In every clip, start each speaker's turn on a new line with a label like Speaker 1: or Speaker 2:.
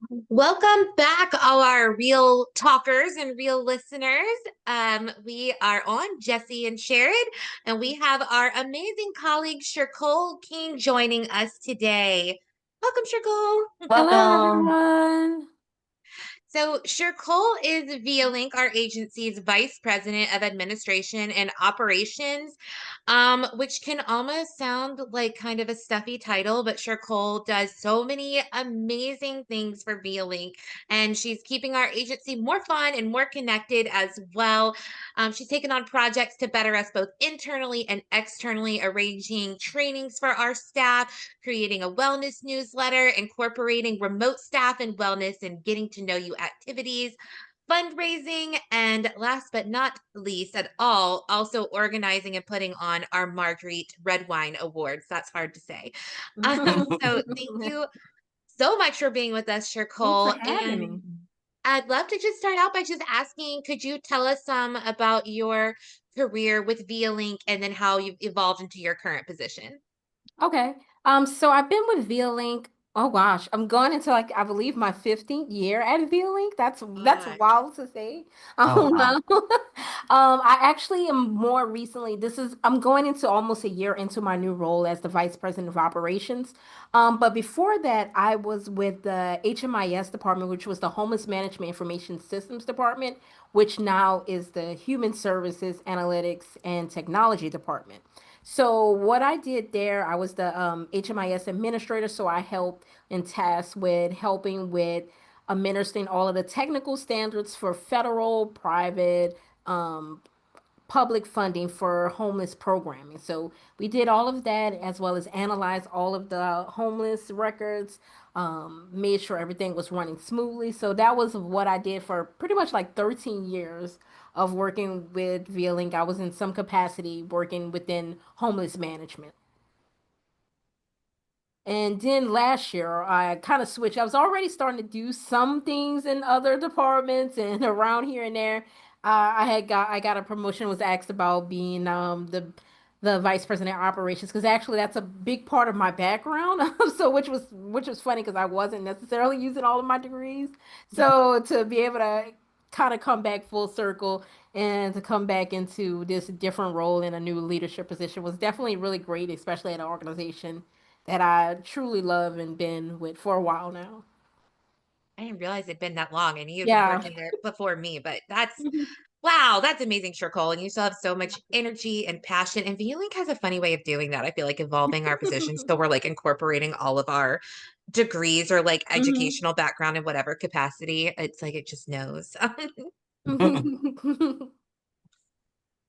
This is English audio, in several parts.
Speaker 1: Welcome back, all our real talkers and real listeners. We are on Jesse and Sherrod, and we have our amazing colleague Shercole King joining us today. Welcome, Shercole.
Speaker 2: Hello,
Speaker 3: Welcome.
Speaker 2: everyone.
Speaker 1: So, Shercole is ViaLink, our agency's Vice President of Administration and Operations, which can almost sound like kind of a stuffy title, but Shercole does so many amazing things for ViaLink, and she's keeping our agency more fun and more connected as well. She's taken on projects to better us both internally and externally, arranging trainings for our staff, creating a wellness newsletter, incorporating remote staff and wellness and getting to know you activities, fundraising, and last but not least at all, also organizing and putting on our Marguerite Redwine Awards. That's hard to say. So thank you so much for being with us,
Speaker 2: Thanks for
Speaker 1: Shercole.
Speaker 2: having
Speaker 1: And
Speaker 2: me.
Speaker 1: I'd love to just start out by just asking, could you tell us some about your career with ViaLink and then how you've evolved into your current position?
Speaker 2: Okay. So I've been with ViaLink. Oh gosh, I'm going into like I believe my 15th year at ViaLink. That's
Speaker 1: Gosh.
Speaker 2: wild to say.
Speaker 3: Oh,
Speaker 2: Oh
Speaker 3: wow.
Speaker 2: no. I actually am more recently. I'm going into almost a year into my new role as the Vice President of Operations. But before that, I was with the HMIS department, which was the Homeless Management Information Systems Department, which now is the Human Services Analytics and Technology Department. So what I did there, I was the HMIS administrator, so I helped and tasked with helping with administering all of the technical standards for federal, private, public funding for homeless programming. So we did all of that as well as analyze all of the homeless records, made sure everything was running smoothly. So that was what I did for pretty much like 13 years of working with VLink. I was in some capacity working within homeless management. And then last year, I kind of switched. I was already starting to do some things in other departments and around here and there. I got a promotion. Was asked about being the vice president of operations because actually that's a big part of my background. So which was funny because I wasn't necessarily using all of my degrees. So to be able to kind of come back full circle and to come back into this different role in a new leadership position was definitely really great, especially at an organization that I truly love and been with for a while now.
Speaker 1: I didn't realize it'd been that long. I knew you'd been
Speaker 2: Yeah.
Speaker 1: working there before me, but that's wow, that's amazing, Shercole. And you still have so much energy and passion. And VLink has a funny way of doing that. I feel like evolving our positions. So we're like incorporating all of our degrees or like
Speaker 2: Mhm.
Speaker 1: educational background in whatever capacity. It's like it just knows.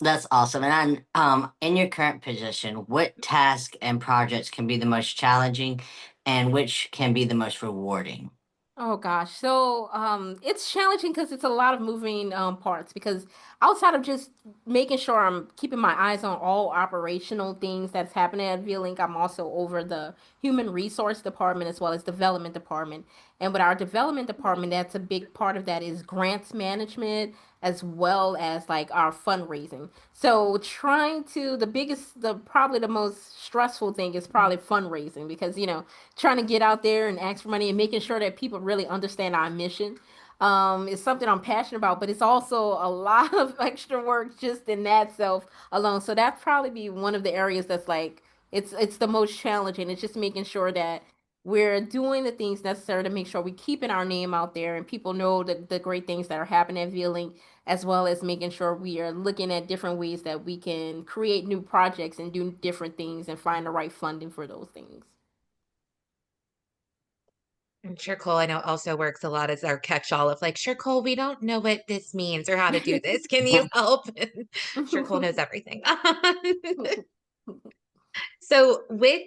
Speaker 3: That's awesome. And then, in your current position, what tasks and projects can be the most challenging and which can be the most rewarding?
Speaker 2: Oh gosh. So it's challenging because it's a lot of moving parts because outside of just making sure I'm keeping my eyes on all operational things that's happening at VLink, I'm also over the human resource department as well as development department. And with our development department, that's a big part of that is grants management as well as like our fundraising. So trying to the probably the most stressful thing is probably fundraising because trying to get out there and ask for money and making sure that people really understand our mission. Is something I'm passionate about, but it's also a lot of extra work just in that self alone. So that probably be one of the areas that's like it's the most challenging. It's just making sure that we're doing the things necessary to make sure we're keeping our name out there and people know the great things that are happening at VLink, as well as making sure we are looking at different ways that we can create new projects and do different things and find the right funding for those things.
Speaker 1: And Shercole, I know also works a lot as our catch-all of like, Shercole, we don't know what this means or how to do this. Can you help? And Shercole knows everything. So with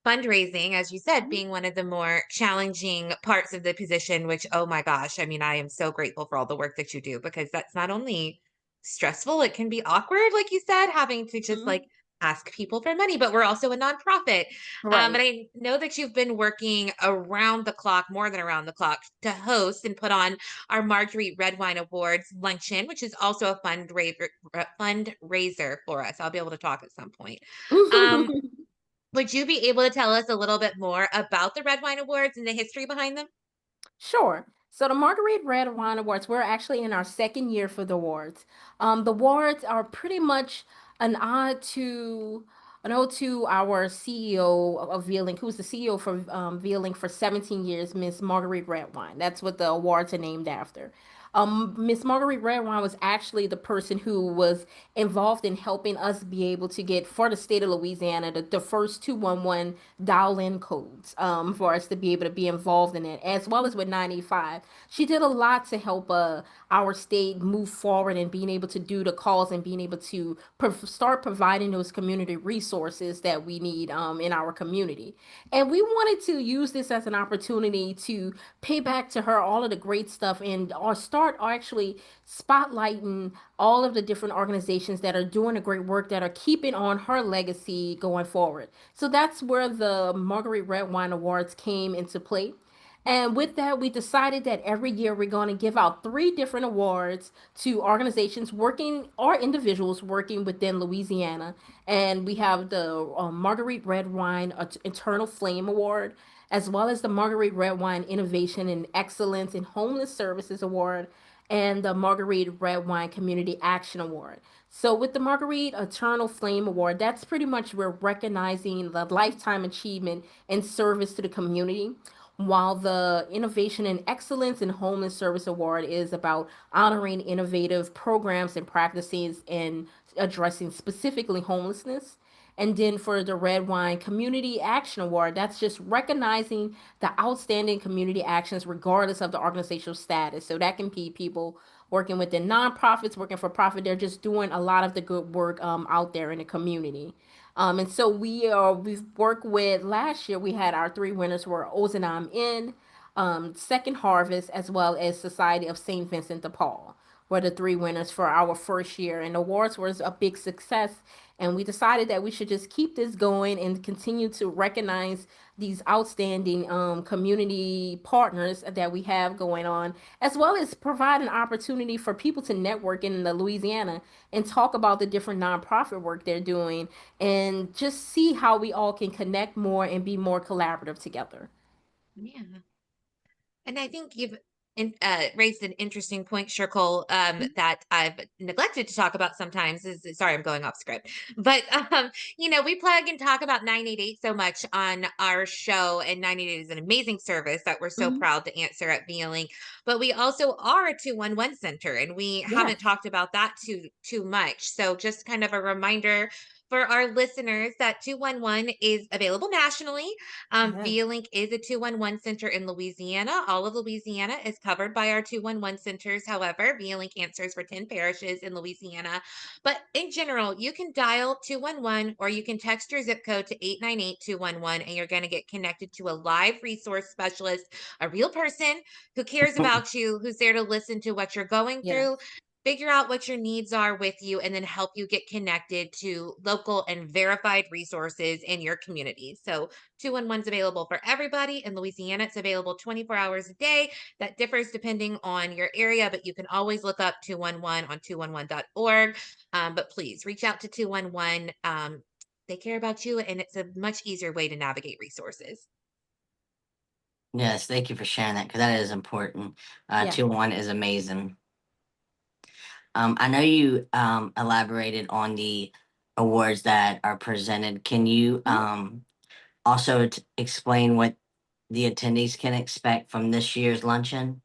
Speaker 1: fundraising, as you said, being one of the more challenging parts of the position, which, oh my gosh, I mean, I am so grateful for all the work that you do because that's not only stressful, it can be awkward, like you said, having to just like ask people for money, but we're also a nonprofit. And
Speaker 2: Right.
Speaker 1: I know that you've been working around the clock, more than around the clock, to host and put on our Marguerite Redwine Awards luncheon, which is also a fundraiser for us. I'll be able to talk at some point. Um, would you be able to tell us a little bit more about the Red Wine Awards and the history behind them?
Speaker 2: Sure. So the Marguerite Redwine Awards, we're actually in our second year for the awards. The awards are pretty much an ode to our CEO of Veeling, who was the CEO for Veeling for 17 years, Miss Marguerite Redwine. That's what the awards are named after. Miss Marguerite Redwine was actually the person who was involved in helping us be able to get for the state of Louisiana the first 211 dial-in codes for us to be able to be involved in it, as well as with 985. She did a lot to help our state move forward and being able to do the calls and being able to start providing those community resources that we need in our community. And we wanted to use this as an opportunity to pay back to her all of the great stuff and or start actually spotlighting all of the different organizations that are doing the great work that are keeping on her legacy going forward. So that's where the Marguerite Redwine Awards came into play. And with that, we decided that every year we're going to give out three different awards to organizations working or individuals working within Louisiana. And we have the Marguerite Redwine Eternal Flame Award, as well as the Marguerite Redwine Innovation and Excellence in Homeless Services Award, and the Marguerite Redwine Community Action Award. So with the Marguerite Eternal Flame Award, that's pretty much we're recognizing the lifetime achievement and service to the community, while the Innovation and Excellence in Homeless Service Award is about honoring innovative programs and practices in addressing specifically homelessness. And then for the Red Wine Community Action Award, that's just recognizing the outstanding community actions regardless of the organizational status. So that can be people working within nonprofits, working for profit. They're just doing a lot of the good work out there in the community. And so we've worked with last year we had our three winners were Ozanam Inn, Second Harvest, as well as Society of St. Vincent de Paul were the three winners for our first year. And the awards was a big success. And we decided that we should just keep this going and continue to recognize these outstanding community partners that we have going on, as well as provide an opportunity for people to network in the Louisiana and talk about the different nonprofit work they're doing and just see how we all can connect more and be more collaborative together.
Speaker 1: Yeah. And I think you've raised an interesting point, Shercole, that I've neglected to talk about sometimes. Sorry, I'm going off script, but we plug and talk about 988 so much on our show, and 988 is an amazing service that we're so
Speaker 2: Mm-hmm.
Speaker 1: proud to answer at Vealing. But we also are a 211 center, and we haven't
Speaker 2: Yes.
Speaker 1: talked about that too much. So just kind of a reminder for our listeners that 211 is available nationally.
Speaker 2: Yes.
Speaker 1: ViaLink is a 211 center in Louisiana. All of Louisiana is covered by our 211 centers. However, ViaLink answers for 10 parishes in Louisiana. But in general, you can dial 211 or you can text your zip code to 898-211, and you're going to get connected to a live resource specialist, a real person who cares about you, who's there to listen to what you're going
Speaker 2: Yes.
Speaker 1: through, figure out what your needs are with you, and then help you get connected to local and verified resources in your community. So 211 is available for everybody. In Louisiana, it's available 24 hours a day. That differs depending on your area, but you can always look up 211 on 211.org. But please reach out to 211. They care about you, and it's a much easier way to navigate resources.
Speaker 3: Yes, thank you for sharing that because that is important.
Speaker 2: Yes.
Speaker 3: 2-1 is amazing. I know you elaborated on the awards that are presented. Can you also explain what the attendees can expect from this year's luncheon?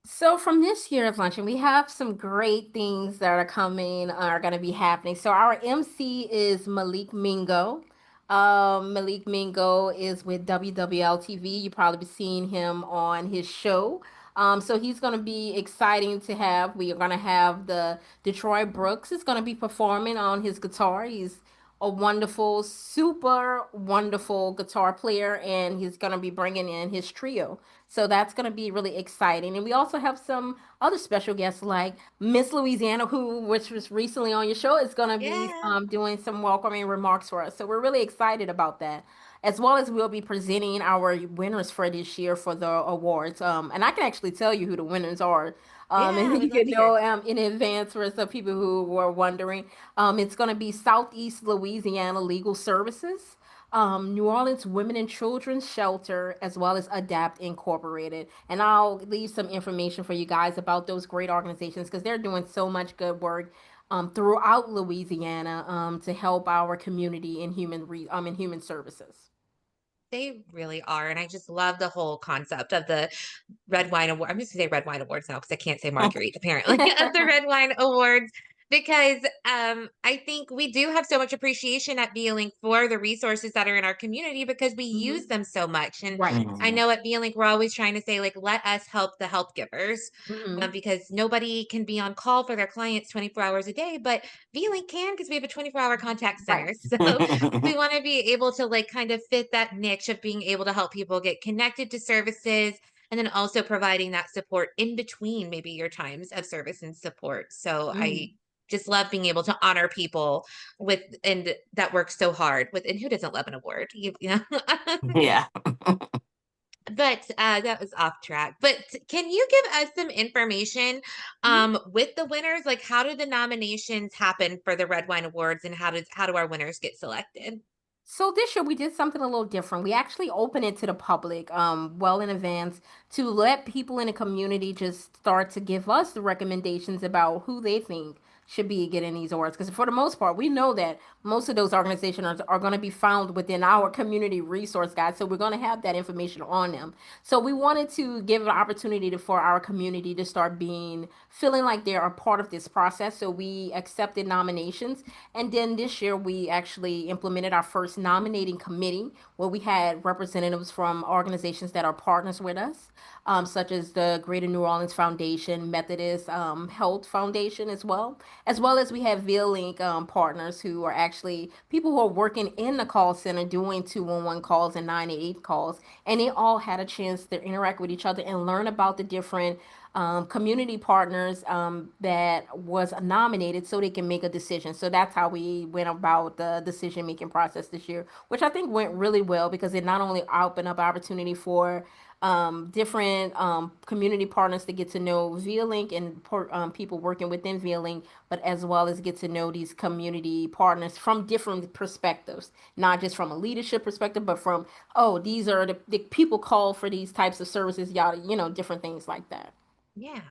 Speaker 2: So from this year's luncheon, we have some great things that are coming, are going to be happening. So our MC is Malik Mingo. Malik Mingo is with WWL-TV. You probably be seeing him on his show. So he's going to be exciting to have. We are going to have the Detroit Brooks is going to be performing on his guitar. He's a wonderful, super wonderful guitar player, and he's going to be bringing in his trio. So that's going to be really exciting. And we also have some other special guests like Miss Louisiana, which was recently on your show, is going to be
Speaker 1: Yeah.
Speaker 2: doing some welcoming remarks for us. So we're really excited about that. As well as we'll be presenting our winners for this year for the awards. And I can actually tell you who the winners are.
Speaker 1: Yeah, I
Speaker 2: And you
Speaker 1: would love
Speaker 2: can
Speaker 1: to hear.
Speaker 2: know in advance for some people who were wondering. It's going to be Southeast Louisiana Legal Services. New Orleans Women and Children's Shelter, as well as Adapt Incorporated. And I'll leave some information for you guys about those great organizations because they're doing so much good work throughout Louisiana to help our community in in human services.
Speaker 1: They really are. And I just love the whole concept of the Red Wine Award. I'm just gonna say Red Wine Awards now because I can't say Marguerite apparently of the Red Wine Awards because I think we do have so much appreciation at Link for the resources that are in our community because we use
Speaker 2: Hmm.
Speaker 1: them so much. And
Speaker 2: Right.
Speaker 1: I
Speaker 3: Mhm.
Speaker 1: know at Link we're always trying to say like let us help the help givers
Speaker 2: Hmm.
Speaker 1: because nobody can be on call for their clients 24 hours a day, but Link can because we have a 24-hour contact
Speaker 2: Right.
Speaker 1: center. So we want to be able to like kind of fit that niche of being able to help people get connected to services and then also providing that support in between maybe your times of service and support. So I
Speaker 2: Hmm.
Speaker 1: just love being able to honor people with and that work so hard with and who doesn't love an award? You know?
Speaker 3: Yeah.
Speaker 1: But that was off track. But can you give us some information with the winners? Like how do the nominations happen for the Red Wine Awards and how do our winners get selected?
Speaker 2: So this year we did something a little different. We actually opened it to the public well in advance to let people in the community just start to give us the recommendations about who they think should be getting these awards. Because for the most part, we know that most of those organizations are going to be found within our community resource guide. So we're going to have that information on them. So we wanted to give an opportunity for our community to start feeling like they're a part of this process. So we accepted nominations, and then this year, we actually implemented our first nominating committee where we had representatives from organizations that are partners with us, such as the Greater New Orleans Foundation, Methodist Health Foundation, as well as we have VLink partners who are actually people who are working in the call center doing 211 calls and 988 calls. And they all had a chance to interact with each other and learn about the different community partners that was nominated so they can make a decision. So that's how we went about the decision making process this year, which I think went really well because it not only opened up opportunity for different community partners to get to know ViaLink and people working within ViaLink, but as well as get to know these community partners from different perspectives, not just from a leadership perspective, but from, oh, these are the people call for these types of services, yada, different things like that.
Speaker 1: Yeah.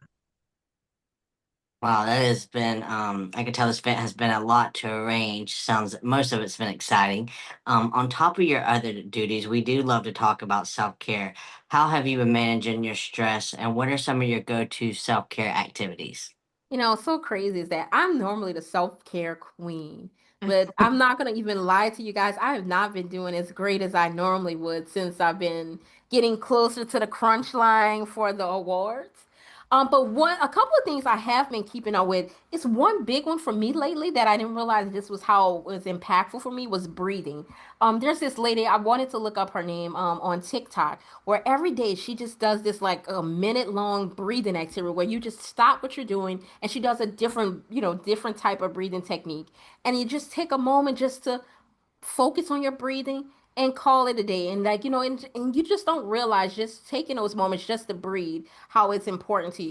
Speaker 3: Wow, that has been I can tell this event has been a lot to arrange. Sounds most of it's been exciting. On top of your other duties, we do love to talk about self-care. How have you been managing your stress and what are some of your go-to self-care activities?
Speaker 2: So crazy is that I'm normally the self-care queen, but I'm not going to even lie to you guys. I have not been doing as great as I normally would since I've been getting closer to the crunch line for the awards. But a couple of things I have been keeping up with. It's one big one for me lately that I didn't realize this was how it was impactful for me was breathing. There's this lady I wanted to look up her name on TikTok where every day she just does this like a minute long breathing activity where you just stop what you're doing and she does a different type of breathing technique, and you just take a moment just to focus on your breathing and call it a day. And like and you just don't realize just taking those moments just to breathe how it's important to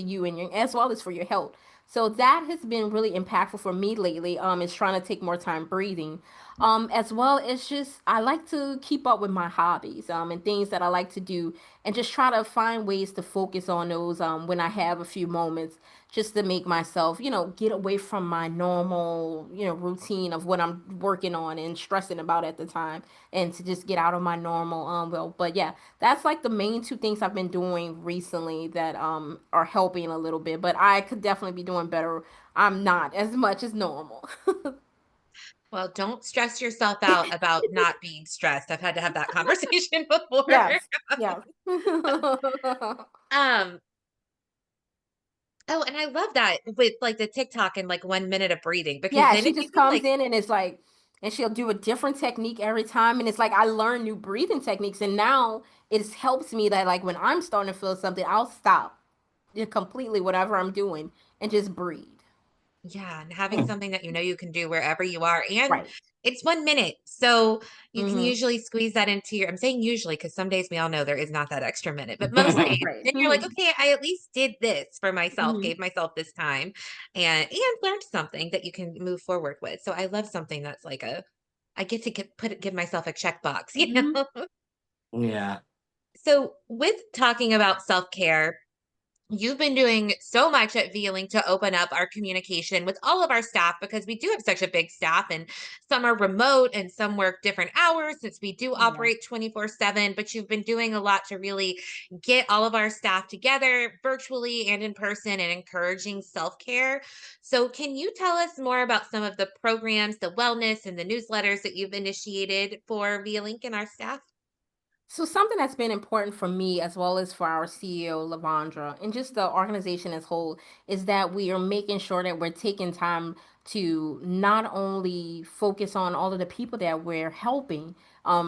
Speaker 2: you and your as well as for your health. So that has been really impactful for me lately, is trying to take more time breathing, as well as just I like to keep up with my hobbies, and things that I like to do, and just try to find ways to focus on those when I have a few moments, just to make myself, get away from my normal, routine of what I'm working on and stressing about at the time, and to just get out of my normal well. But yeah, that's like the main two things I've been doing recently that are helping a little bit, but I could definitely be doing better. I'm not as much as normal.
Speaker 1: Well, don't stress yourself out about not being stressed. I've had to have that conversation before.
Speaker 2: Yes. Yes.
Speaker 1: Um, oh, and I love that with like the TikTok and like 1 minute of breathing because
Speaker 2: Yeah,
Speaker 1: then
Speaker 2: she
Speaker 1: it
Speaker 2: just
Speaker 1: gives you
Speaker 2: comes
Speaker 1: like,
Speaker 2: in and it's like, and she'll do a different technique every time. And it's like I learn new breathing techniques. And now it helps me that like when I'm starting to feel something, I'll stop completely whatever I'm doing and just breathe.
Speaker 1: yeah, and having
Speaker 3: Hmm.
Speaker 1: something that you know you can do wherever you are. And
Speaker 2: Right.
Speaker 1: it's 1 minute. So you can
Speaker 2: Mm-hmm.
Speaker 1: usually squeeze that into your, I'm saying usually because some days we all know there is not that extra minute, but most days,
Speaker 2: Right.
Speaker 1: then you're like, okay, I at least did this for myself,
Speaker 2: Mm-hmm.
Speaker 1: gave myself this time and learned something that you can move forward with. So I love something that's like I get to give myself a checkbox, you
Speaker 2: Hmm.
Speaker 1: know?
Speaker 3: Yeah.
Speaker 1: So, with talking about self care, you've been doing so much at V-Link to open up our communication with all of our staff because we do have such a big staff and some are remote and some work different hours since we do
Speaker 2: Yeah.
Speaker 1: operate 24/7. But you've been doing a lot to really get all of our staff together virtually and in person and encouraging self care. So, can you tell us more about some of the programs, the wellness, and the newsletters that you've initiated for V-Link and our staff?
Speaker 2: So something that's been important for me as well as for our CEO Lavandra and just the organization as whole is that we are making sure that we're taking time to not only focus on all of the people that we're helping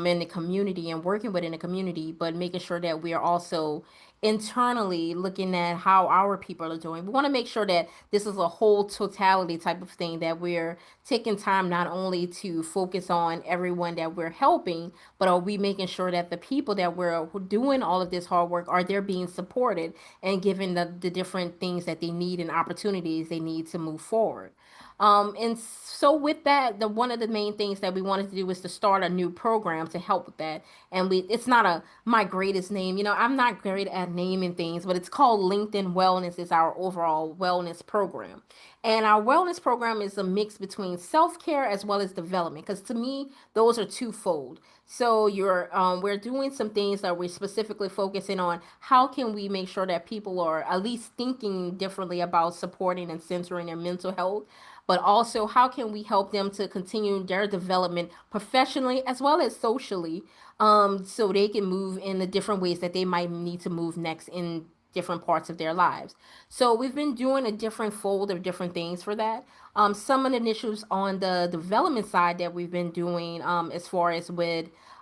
Speaker 2: in the community and working within the community, but making sure that we are also internally looking at how our people are doing. We want to make sure that this is a whole totality type of thing, that we're taking time not only to focus on everyone that we're helping, but are we making sure that the people that we're doing all of this hard work, are they're being supported and given the different things that they need and opportunities they need to move forward. And so with that, the one of the main things that we wanted to do was to start a new program to help with that. And we it's not a my greatest name. You know, I'm not great at naming things, but it's called LinkedIn Wellness is our overall wellness program. And our wellness program is a mix between self-care as well as development, because to me, those are twofold. So we're doing some things that we're specifically focusing on. How can we make sure that people are at least thinking differently about supporting and centering their mental health? But also, how can we help them to continue their development professionally as well as socially, so they can move in the different ways that they might need to move next in different parts of their lives. So we've been doing a different fold of different things for that. Some of the initiatives on the development side that we've been doing, as far as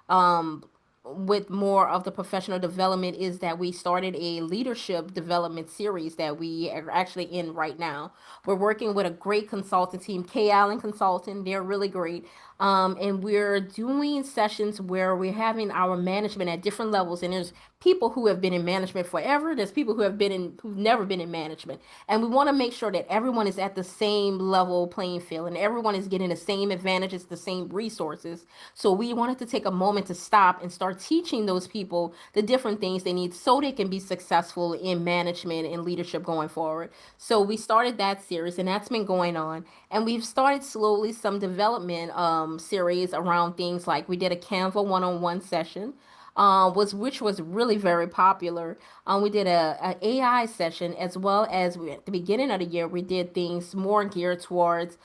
Speaker 2: um, with more of the professional development, is that we started a leadership development series that we are actually in right now. We're working with a great consultant team, K Allen Consulting. They're really great. And we're doing sessions where we're having our management at different levels. And there's people who have been in management forever. There's people who've never been in management. And we want to make sure that everyone is at the same level playing field and everyone is getting the same advantages, the same resources. So we wanted to take a moment to stop and start teaching those people the different things they need so they can be successful in management and leadership going forward. So we started that series and that's been going on. And we've started slowly some development series around things like we did a Canva one-on-one session, was which was really very popular. We did a AI session, as well as at the beginning of the year we did things more geared towards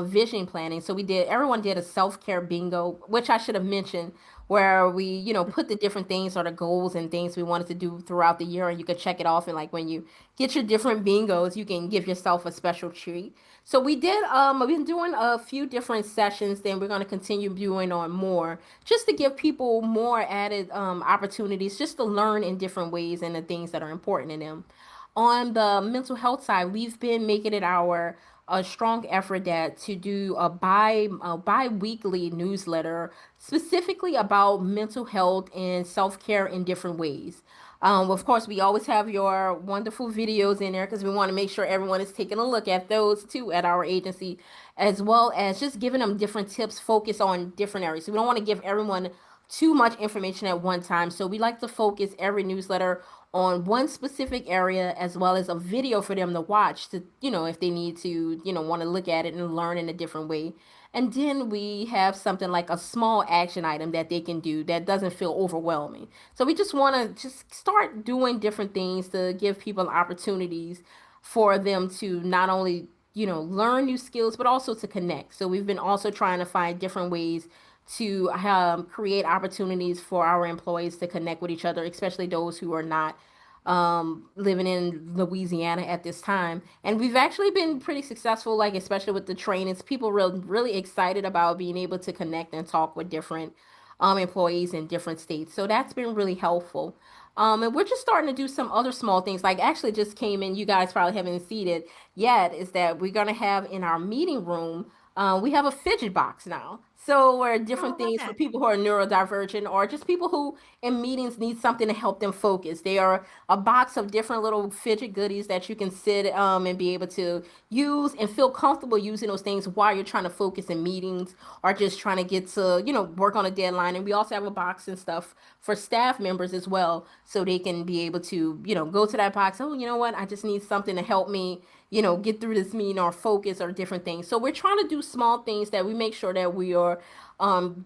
Speaker 2: vision planning. So everyone did a self care bingo, which I should have mentioned, where we put the different things or the goals and things we wanted to do throughout the year, and you could check it off. And like when you get your different bingos, you can give yourself a special treat. So we've been doing a few different sessions, then we're going to continue doing on more, just to give people more added opportunities just to learn in different ways and the things that are important in them. On the mental health side, we've been making it our a strong effort that to do a bi-weekly newsletter specifically about mental health and self-care in different ways. Of course, we always have your wonderful videos in there because we want to make sure everyone is taking a look at those too at our agency, as well as just giving them different tips, focus on different areas. So we don't want to give everyone too much information at one time. So we like to focus every newsletter on one specific area, as well as a video for them to watch to, if they need to, want to look at it and learn in a different way. And then we have something like a small action item that they can do that doesn't feel overwhelming. So we just want to just start doing different things to give people opportunities for them to not only, learn new skills, but also to connect. So we've been also trying to find different ways to create opportunities for our employees to connect with each other, especially those who are not living in Louisiana at this time. And we've actually been pretty successful, like especially with the trainings. People really excited about being able to connect and talk with different employees in different states. So that's been really helpful. And we're just starting to do some other small things. Like actually just came in, you guys probably haven't seen it yet, is that we're gonna have in our meeting room, we have a fidget box now. So, where
Speaker 1: Oh,
Speaker 2: different
Speaker 1: I love
Speaker 2: things for
Speaker 1: that.
Speaker 2: people who are neurodivergent or just people who in meetings need something to help them focus. They are a box of different little fidget goodies that you can sit and be able to use and feel comfortable using those things while you're trying to focus in meetings or just trying to get to, work on a deadline. And we also have a box and stuff for staff members as well, so they can be able to, go to that box. Oh, you know what? I just need something to help me, get through this meeting or focus or different things. So we're trying to do small things that we make sure that we are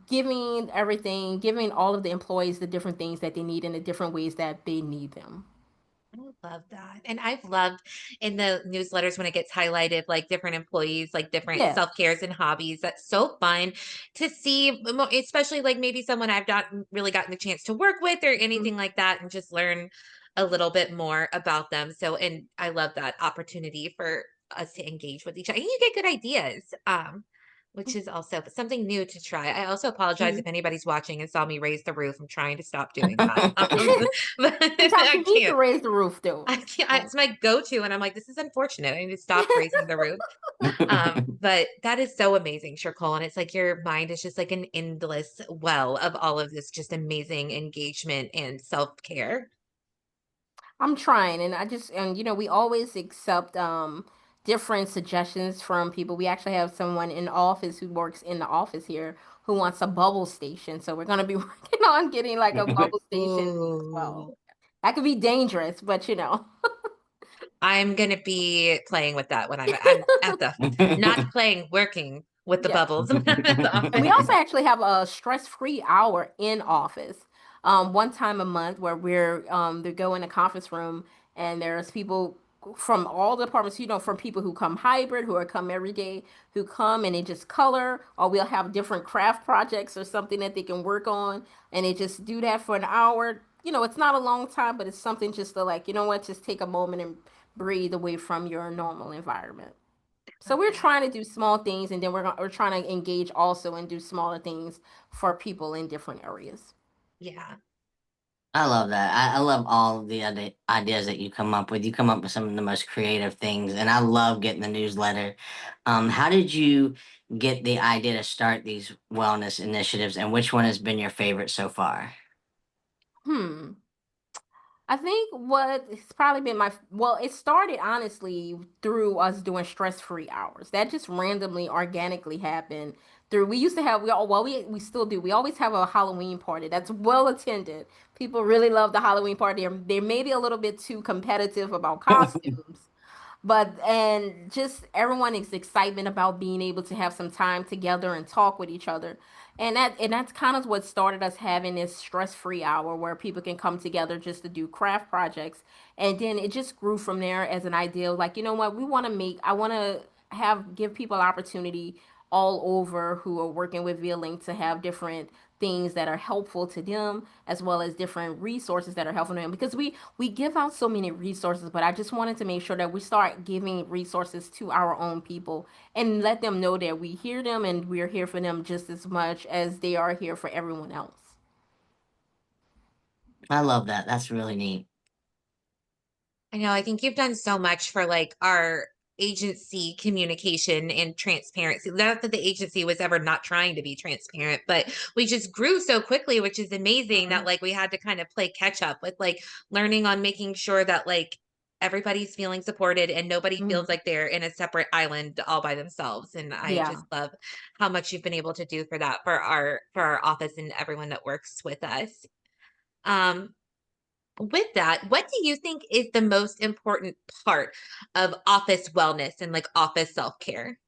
Speaker 2: giving everything, giving all of the employees the different things that they need in the different ways that they need them.
Speaker 1: I love that. And I've loved in the newsletters when it gets highlighted, like different employees, like different
Speaker 2: Yeah.
Speaker 1: self-cares and hobbies. That's so fun to see, especially like maybe someone I've not really gotten the chance to work with or anything like that, and just learn a little bit more about them. So, and I love that opportunity for us to engage with each other. And you get good ideas. Which is also something new to try. I also apologize
Speaker 2: Mhm.
Speaker 1: if anybody's watching and saw me raise the roof. I'm trying to stop doing that. But
Speaker 2: Sometimes
Speaker 1: I
Speaker 2: you need to
Speaker 1: can't.
Speaker 2: raise the roof
Speaker 1: I
Speaker 2: though.
Speaker 1: can't, it's my go-to, and I'm like, this is unfortunate. I need to stop raising the roof. But that is so amazing, Shercole. And it's like your mind is just like an endless well of all of this just amazing engagement and self-care.
Speaker 2: I'm trying, and we always accept different suggestions from people. We actually have someone in the office who works in the office here who wants a bubble station. So we're gonna be working on getting like a bubble station as well.
Speaker 1: Ooh.
Speaker 2: That could be dangerous, but
Speaker 1: I'm gonna be playing with that when I'm at the not playing, working with the
Speaker 2: yeah.
Speaker 1: bubbles when I'm at the
Speaker 2: And we
Speaker 1: office.
Speaker 2: also actually have a stress-free hour in office, one time a month where they go in a conference room and there's people from all the departments, from people who come hybrid, who are come every day, who come and they just color, or we'll have different craft projects or something that they can work on, and they just do that for an hour. It's not a long time, but it's something just to like, just take a moment and breathe away from your normal environment. So
Speaker 1: Love
Speaker 2: we're
Speaker 1: that.
Speaker 2: trying to do small things, and then we're trying to engage also and do smaller things for people in different areas.
Speaker 1: Yeah.
Speaker 3: I love that. I love all the other ideas that you come up with. You come up with some of the most creative things, and I love getting the newsletter. How did you get the idea to start these wellness initiatives, and which one has been your favorite so far?
Speaker 2: Hmm. I think what it's probably been well, it started honestly through us doing stress-free hours. That just randomly, organically happened through. We used to have we all well we still do. We always have a Halloween party that's well attended. People really love the Halloween party. They're maybe a little bit too competitive about costumes, but and just everyone is excitement about being able to have some time together and talk with each other, and that's kind of what started us having this stress-free hour where people can come together just to do craft projects. And then it just grew from there as an idea of like, you know what, I want to have give people opportunity all over who are working with Vealing to have different things that are helpful to them, as well as different resources that are helpful to them, because we give out so many resources, but I just wanted to make sure that we start giving resources to our own people and let them know that we hear them and we're here for them just as much as they are here for everyone else.
Speaker 3: I love that. That's really neat.
Speaker 1: I know. I think you've done so much for like our agency communication and transparency. Not that the agency was ever not trying to be transparent, but we just grew so quickly, which is amazing that like we had to kind of play catch up with like learning on making sure that like everybody's feeling supported and nobody feels
Speaker 2: Mhm.
Speaker 1: like they're in a separate island all by themselves. And I
Speaker 2: Yeah.
Speaker 1: just love how much you've been able to do for that for our office and everyone that works with us. Um, with that, what do you think is the most important part of office wellness and like office self-care?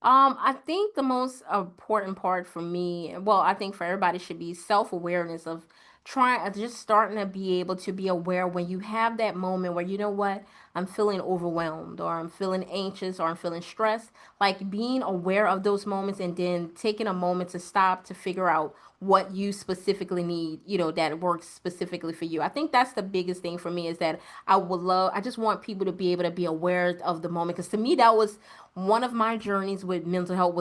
Speaker 2: I think the most important part for me, well, I think for everybody should be self-awareness of just starting to be able to be aware when you have that moment where you know what, I'm feeling overwhelmed or I'm feeling anxious or I'm feeling stressed, like being aware of those moments and then taking a moment to stop to figure out what you specifically need, that works specifically for you. I think that's the biggest thing for me is that I just want people to be able to be aware of the moment, because to me that was one of my journeys with mental health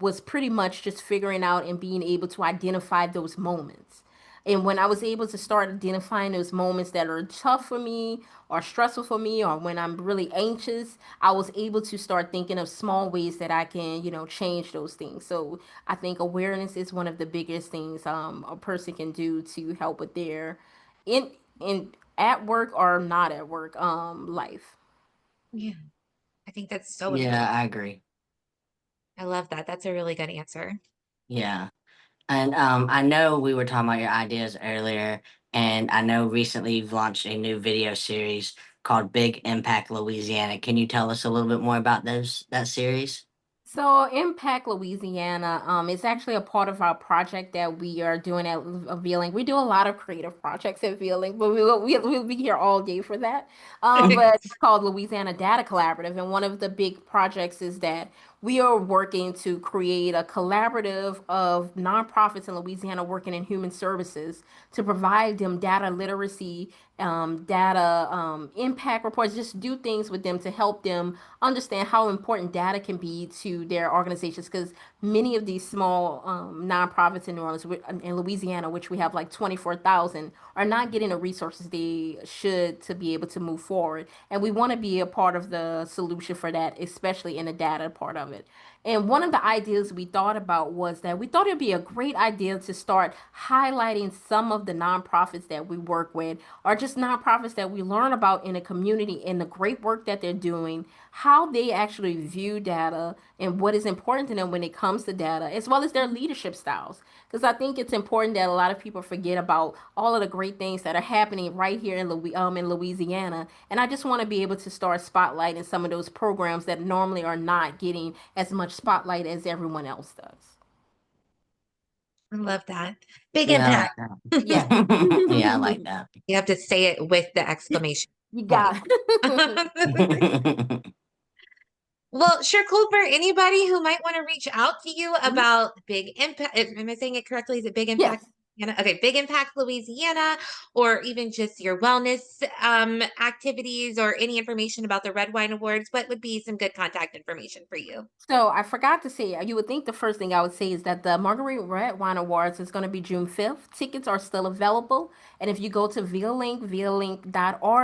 Speaker 2: was pretty much just figuring out and being able to identify those moments. And when I was able to start identifying those moments that are tough for me or stressful for me, or when I'm really anxious, I was able to start thinking of small ways that I can, change those things. So I think awareness is one of the biggest things a person can do to help with their in in at work or not at work life.
Speaker 1: Yeah, I think that's so
Speaker 3: Yeah,
Speaker 1: important.
Speaker 3: I agree.
Speaker 1: I love that. That's a really good answer.
Speaker 3: Yeah. And I know we were talking about your ideas earlier, and I know recently you've launched a new video series called Big Impact Louisiana. Can you tell us a little bit more about that series?
Speaker 2: So, Impact Louisiana is actually a part of our project that we are doing at Vealing. We do a lot of creative projects at Vealing, but we'll be here all day for that. But it's called Louisiana Data Collaborative, and one of the big projects is that we are working to create a collaborative of nonprofits in Louisiana working in human services to provide them data literacy, data impact reports, just do things with them to help them understand how important data can be to their organizations, because many of these small nonprofits in New Orleans, in Louisiana, which we have like 24,000, are not getting the resources they should to be able to move forward. And we want to be a part of the solution for that, especially in the data part of it. And one of the ideas we thought about was that we thought it'd be a great idea to start highlighting some of the nonprofits that we work with, or just nonprofits that we learn about in the community and the great work that they're doing, how they actually view data and what is important to them when it comes to data, as well as their leadership styles. Because I think it's important that a lot of people forget about all of the great things that are happening right here in Louisiana. And I just want to be able to start spotlighting some of those programs that normally are not getting as much spotlight as everyone else does.
Speaker 1: I love that. Big
Speaker 3: Yeah, I like
Speaker 1: impact.
Speaker 2: Yes.
Speaker 3: that. Yeah, I like that.
Speaker 1: You have to say it with the exclamation
Speaker 2: You
Speaker 1: point.
Speaker 2: got it.
Speaker 1: Well, sure, cool for anybody who might want to reach out to you about Big Impact. Am I saying it correctly? Is it Big Impact?
Speaker 2: Yes.
Speaker 1: Louisiana? Okay, Big Impact Louisiana, or even just your wellness activities or any information about the Red Wine Awards. What would be some good contact information for you?
Speaker 2: So I forgot to say, you would think the first thing I would say is that the Marguerite Redwine Awards is going to be June 5th. Tickets are still available. And if you go to vialink.org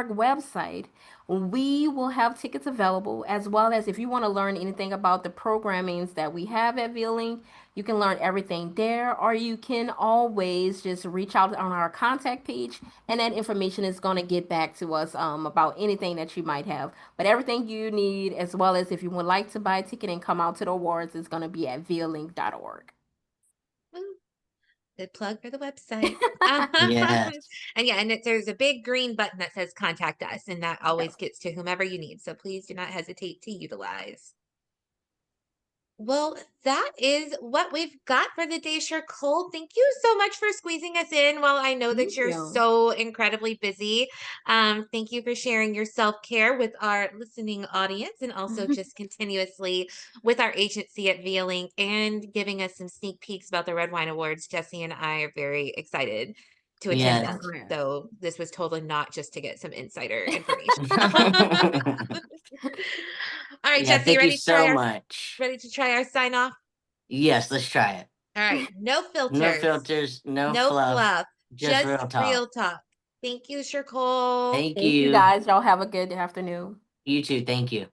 Speaker 2: website, we will have tickets available, as well as if you want to learn anything about the programmings that we have at Vialink, you can learn everything there, or you can always just reach out on our contact page, and that information is going to get back to us about anything that you might have. But everything you need, as well as if you would like to buy a ticket and come out to the awards, is going to be at vialink.org.
Speaker 1: Woo, good plug for the website.
Speaker 3: Yes.
Speaker 1: And yeah, and there's a big green button that says contact us, and that
Speaker 2: Yes.
Speaker 1: always gets to whomever you need. So please do not hesitate to utilize. Well, that is what we've got for the day, Shercole. Thank you so much for squeezing us in. While I know that
Speaker 2: Thank
Speaker 1: you're
Speaker 2: you.
Speaker 1: so incredibly busy, thank you for sharing your self-care with our listening audience, and also just continuously with our agency at Vealing, and giving us some sneak peeks about the Red Wine Awards. Jesse and I are very excited to attend
Speaker 3: Yes.
Speaker 1: them.
Speaker 2: I'm glad.
Speaker 1: So this was totally not just to get some insider information. All right,
Speaker 3: Yeah,
Speaker 1: Jesse,
Speaker 3: thank you so much.
Speaker 1: ready to try our sign off?
Speaker 3: Yes, let's try it.
Speaker 1: All right, no
Speaker 3: No
Speaker 1: filters,
Speaker 3: filters, no
Speaker 1: no
Speaker 3: fluff,
Speaker 1: fluff,
Speaker 3: just
Speaker 1: just
Speaker 3: real talk.
Speaker 1: real talk. Thank you, Shercole.
Speaker 3: Thank
Speaker 2: Thank you
Speaker 3: you.
Speaker 2: guys. Y'all have a good afternoon.
Speaker 3: You too. Thank you.